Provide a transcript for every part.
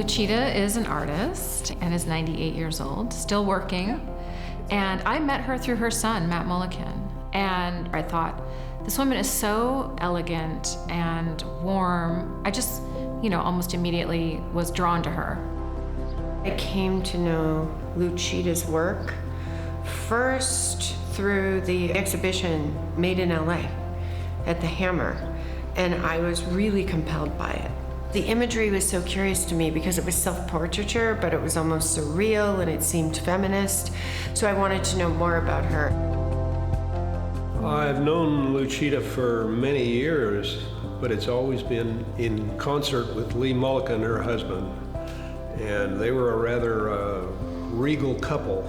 Luchita is an artist and is 98 years old, still working. And I met her through her son, Matt Mulliken. And I thought, this woman is so elegant and warm. I just, almost immediately was drawn to her. I came to know Luchita's work first through the exhibition Made in LA at the Hammer, and I was really compelled by it. The imagery was so curious to me because it was self-portraiture, but it was almost surreal and it seemed feminist, so I wanted to know more about her. I've known Luchita for many years, but it's always been in concert with Lee Mulliken, her husband. And they were a rather regal couple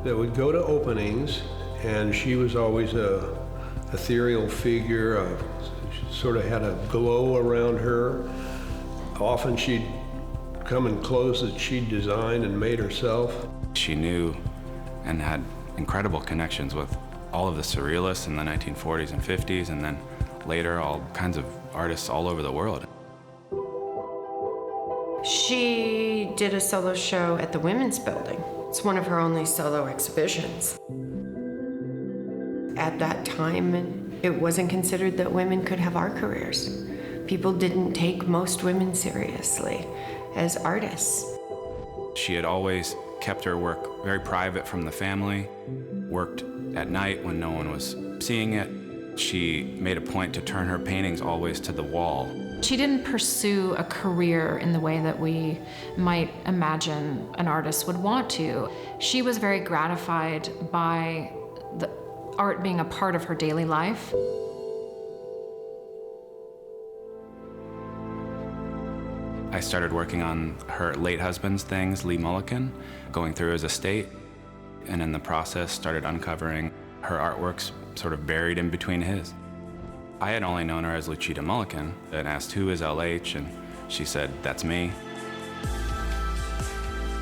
that would go to openings, and she was always a ethereal figure, she sort of had a glow around her. Often she'd come in clothes that she'd designed and made herself. She knew and had incredible connections with all of the surrealists in the 1940s and 50s, and then later all kinds of artists all over the world. She did a solo show at the Women's Building. It's one of her only solo exhibitions. At that time, it wasn't considered that women could have art careers. People didn't take most women seriously as artists. She had always kept her work very private from the family, worked at night when no one was seeing it. She made a point to turn her paintings always to the wall. She didn't pursue a career in the way that we might imagine an artist would want to. She was very gratified by the art being a part of her daily life. I started working on her late husband's things, Lee Mulliken, going through his estate, and in the process started uncovering her artworks sort of buried in between his. I had only known her as Luchita Mulliken and asked, who is LH? And she said, that's me.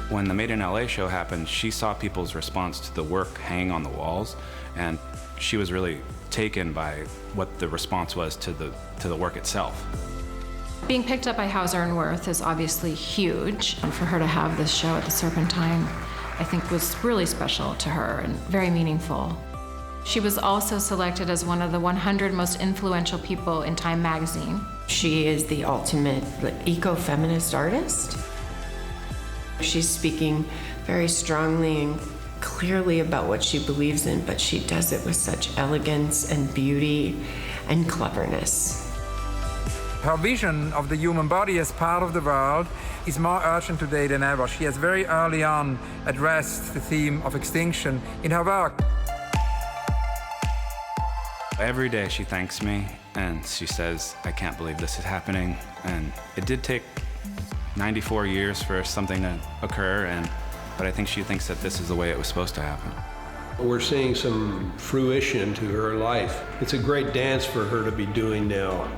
When the Made in LA show happened, she saw people's response to the work hanging on the walls, and she was really taken by what the response was to the work itself. Being picked up by Hauser and Wirth is obviously huge, and for her to have this show at the Serpentine, I think was really special to her and very meaningful. She was also selected as one of the 100 most influential people in Time magazine. She is the ultimate eco-feminist artist. She's speaking very strongly and clearly about what she believes in, but she does it with such elegance and beauty and cleverness. Her vision of the human body as part of the world is more urgent today than ever. She has very early on addressed the theme of extinction in her work. Every day she thanks me and she says, I can't believe this is happening. And it did take 94 years for something to occur, but I think she thinks that this is the way it was supposed to happen. We're seeing some fruition to her life. It's a great dance for her to be doing now.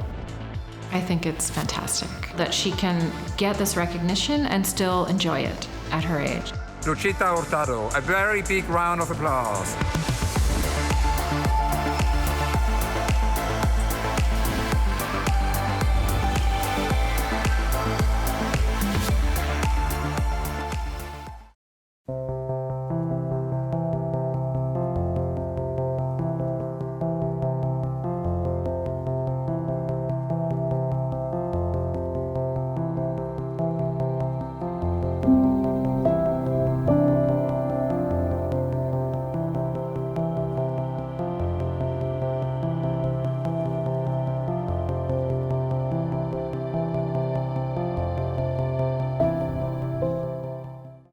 I think it's fantastic that she can get this recognition and still enjoy it at her age. Luchita Hurtado, a very big round of applause. you.